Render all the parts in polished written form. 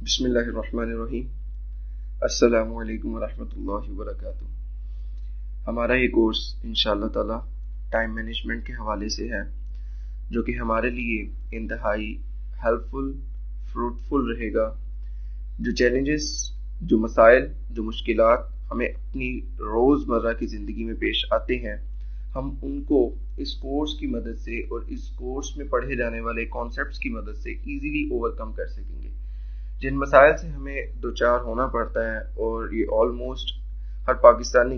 بسم اللہ الرحمن الرحیم۔ السلام علیکم ورحمۃ اللہ وبرکاتہ۔ ہمارا یہ کورس انشاءاللہ تعالی ٹائم مینجمنٹ کے حوالے سے ہے، جو کہ ہمارے لیے انتہائی ہیلپ فل فروٹفل رہے گا۔ جو چیلنجز، جو مسائل، جو مشکلات ہمیں اپنی روزمرہ کی زندگی میں پیش آتے ہیں، ہم ان کو اس کورس کی مدد سے اور اس کورس میں پڑھے جانے والے کانسیپٹس کی مدد سے ایزیلی اوور کم کر سکیں گے۔ جن مسائل سے ہمیں دوچار ہونا پڑتا ہے، اور یہ آلموسٹ ہر پاکستان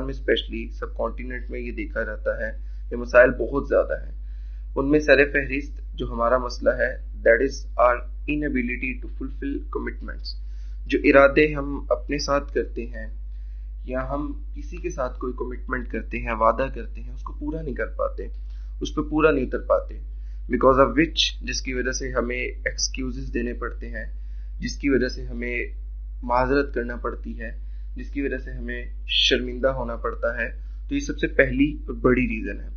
میں اسپیشلی سب کانٹیننٹ میں یہ دیکھا جاتا ہے، یہ مسائل بہت زیادہ ہیں۔ ان میں سر فہرست جو ہمارا مسئلہ ہے، that is our inability to fulfil commitments. جو ارادے ہم اپنے ساتھ کرتے ہیں یا ہم کسی کے ساتھ کوئی کمٹمنٹ کرتے ہیں، وعدہ کرتے ہیں، اس کو پورا نہیں کر پاتے، اس پہ پورا نہیں اتر پاتے، بیکاز آف وچ، جس کی وجہ سے ہمیں ایکسکیوزز دینے پڑتے ہیں، جس کی وجہ سے ہمیں معذرت کرنا پڑتی ہے، جس کی وجہ سے ہمیں شرمندہ ہونا پڑتا ہے۔ تو یہ سب سے پہلی اور بڑی ریزن ہے۔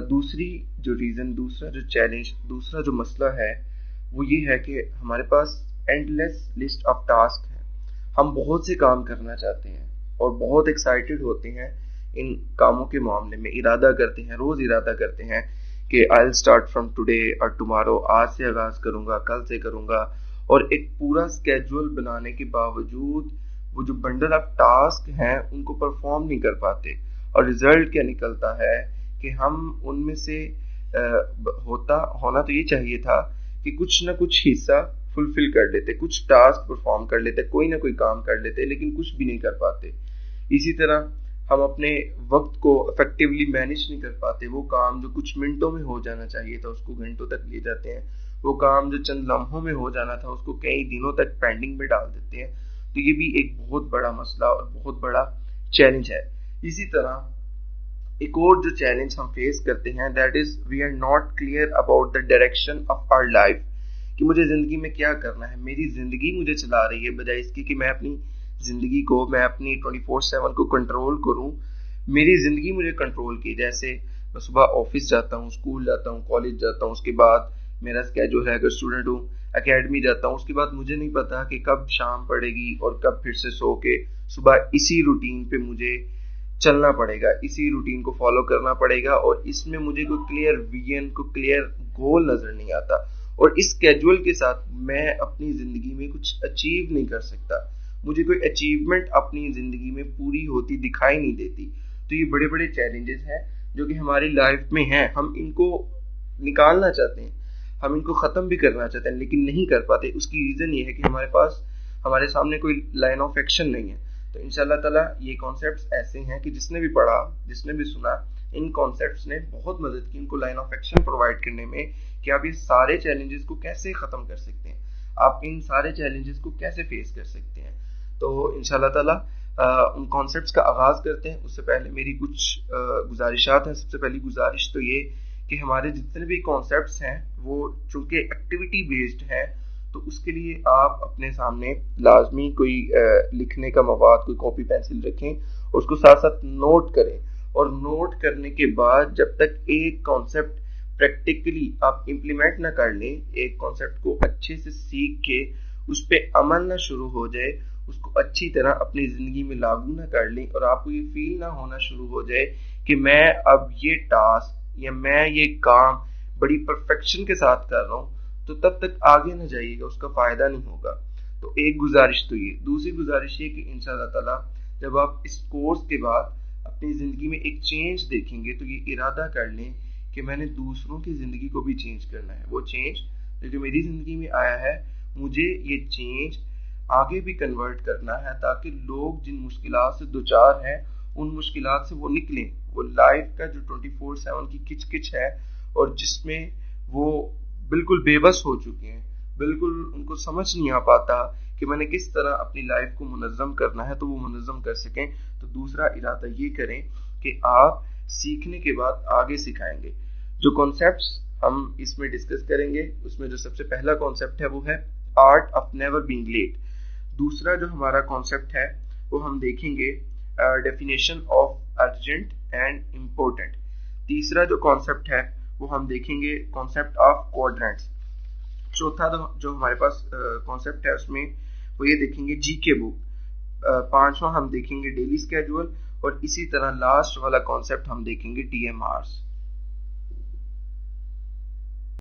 دوسرا جو چیلنج، دوسرا جو مسئلہ ہے، وہ یہ ہے کہ ہمارے پاس endless list of task ہے۔ ہم بہت سے کام کرنا چاہتے ہیں اور بہت ایکسائٹیڈ ہوتے ہیں ان کاموں کے معاملے میں، ارادہ کرتے ہیں، روز ارادہ کرتے ہیں کہ I'll start from today اور tomorrow، آج سے آغاز کروں گا، کل سے کروں گا، اور ایک پورا اسکیجول بنانے کے باوجود وہ جو بنڈل آف ٹاسک ہیں ان کو پرفارم نہیں کر پاتے، اور ریزلٹ کیا نکلتا ہے کہ ہم ان میں سے ہونا تو یہ چاہیے تھا کہ کچھ نہ کچھ حصہ فلفل کر لیتے، کچھ ٹاسک پرفارم کر لیتے، کوئی نہ کوئی کام کر لیتے، لیکن کچھ بھی نہیں کر پاتے۔ اسی طرح ہم اپنے وقت کو افیکٹولی مینج نہیں کر پاتے، وہ کام جو کچھ منٹوں میں ہو جانا چاہیے تھا اس کو گھنٹوں تک لے جاتے ہیں، وہ کام جو چند لمحوں میں ہو جانا تھا اس کو کئی دنوں تک پینڈنگ میں ڈال دیتے ہیں۔ تو یہ بھی ایک بہت بڑا مسئلہ اور بہت بڑا چیلنج ہے۔ اسی طرح ایک اور جو چیلنج ہم فیس کرتے ہیں، that is we are not clear about the direction of our life, کہ مجھے زندگی میں کیا کرنا ہے، میری زندگی مجھے چلا رہی ہے، بجائے اس کی کہ میں اپنی زندگی کو، میں اپنی 24/7 کو کنٹرول کروں، میری زندگی مجھے کنٹرول کی۔ جیسے میں صبح آفس جاتا ہوں، اسکول جاتا ہوں، کالج جاتا ہوں، اس کے بعد میرا اسکیجول ہے، اگر اسٹوڈنٹ ہوں اکیڈمی جاتا ہوں، اس کے بعد مجھے نہیں پتا کہ کب شام پڑے گی اور کب پھر سے سو کے صبح اسی روٹین پہ مجھے چلنا پڑے گا، اسی روٹین کو فالو کرنا پڑے گا، اور اس میں مجھے کوئی کلیئر ویژن، کوئی کلیئر گول نظر نہیں آتا، اور اس اسکیجول کے ساتھ میں اپنی زندگی میں کچھ اچیو نہیں کر سکتا، مجھے کوئی اچیومنٹ اپنی زندگی میں پوری ہوتی دکھائی نہیں دیتی۔ تو یہ بڑے بڑے چیلنجز ہیں جو کہ ہماری لائف میں ہیں، ہم ان کو نکالنا چاہتے ہیں، ہم ان کو ختم بھی کرنا چاہتے ہیں، لیکن نہیں کر پاتے۔ اس کی ریزن یہ ہے کہ ہمارے سامنے کوئی لائن آف ایکشن نہیں ہے۔ تو انشاءاللہ تعالیٰ یہ کانسیپٹس ایسے ہیں کہ جس نے بھی پڑھا، جس نے بھی سنا، ان کانسیپٹس نے بہت مدد کی ان کو لائن آف ایکشن پرووائڈ کرنے میں، کہ آپ یہ سارے چیلنجز کو کیسے ختم کر سکتے ہیں، آپ ان سارے چیلنجز کو کیسے فیس کر سکتے ہیں۔ تو انشاءاللہ تعالیٰ ان کانسیپٹس کا آغاز کرتے ہیں۔ اس سے پہلے میری کچھ گزارشات ہیں۔ سب سے پہلی گزارش تو یہ کہ ہمارے جتنے بھی کانسیپٹس ہیں وہ چونکہ ایکٹیویٹی بیسڈ ہے، تو اس کے لیے آپ اپنے سامنے لازمی کوئی لکھنے کا مواد، کوئی کاپی پینسل رکھیں، اور اس کو ساتھ ساتھ نوٹ کریں، اور نوٹ کرنے کے بعد جب تک ایک کانسیپٹ پریکٹیکلی آپ امپلیمنٹ نہ کر لیں، ایک کانسیپٹ کو اچھے سے سیکھ کے اس پہ عمل نہ شروع ہو جائے، اس کو اچھی طرح اپنی زندگی میں لاگو نہ کر لیں، اور آپ کو یہ فیل نہ ہونا شروع ہو جائے کہ میں اب یہ ٹاسک یا میں یہ کام بڑی پرفیکشن کے ساتھ کر رہا ہوں، تو تب تک آگے نہ جائیے گا، اس کا فائدہ نہیں ہوگا۔ تو ایک گزارش تو یہ، دوسری گزارش یہ کہ انشاءاللہ تعالیٰ جب آپ اس کورس کے بعد اپنی زندگی میں ایک چینج دیکھیں گے، تو یہ ارادہ کر لیں کہ میں نے دوسروں کی زندگی کو بھی چینج کرنا ہے۔ وہ چینج جو میری زندگی میں آیا ہے، مجھے یہ چینج آگے بھی کنورٹ کرنا ہے، تاکہ لوگ جن مشکلات سے دوچار ہیں ان مشکلات سے وہ نکلیں، وہ لائف کا جو 24/7 کی کچ کچ ہے، اور جس میں وہ بالکل بے بس ہو چکے ہیں، بالکل ان کو سمجھ نہیں آ پاتا کہ میں نے کس طرح اپنی لائف کو منظم کرنا ہے، تو وہ منظم کر سکیں۔ تو دوسرا ارادہ یہ کریں کہ آپ سیکھنے کے بعد آگے سکھائیں گے۔ جو کانسیپٹس ہم اس میں ڈسکس کریں گے، اس میں جو سب سے پہلا کانسیپٹ ہے وہ ہے art of never being late. دوسرا جو ہمارا کانسیپٹ ہے وہ ہم دیکھیں گے definition of urgent and important. تیسرا جو کانسیپٹ ہے وہ ہم دیکھیں گے کانسیپٹ آف کوارڈرنٹس۔ چوتھا جو ہمارے پاس کانسیپٹ ہے اس میں وہ یہ دیکھیں گے جی کے بک. پانچواں ہم دیکھیں گے ڈیلی اسکیجول, اور اسی طرح لاسٹ والا کانسیپٹ ہم دیکھیں گے ڈی ایم آرس.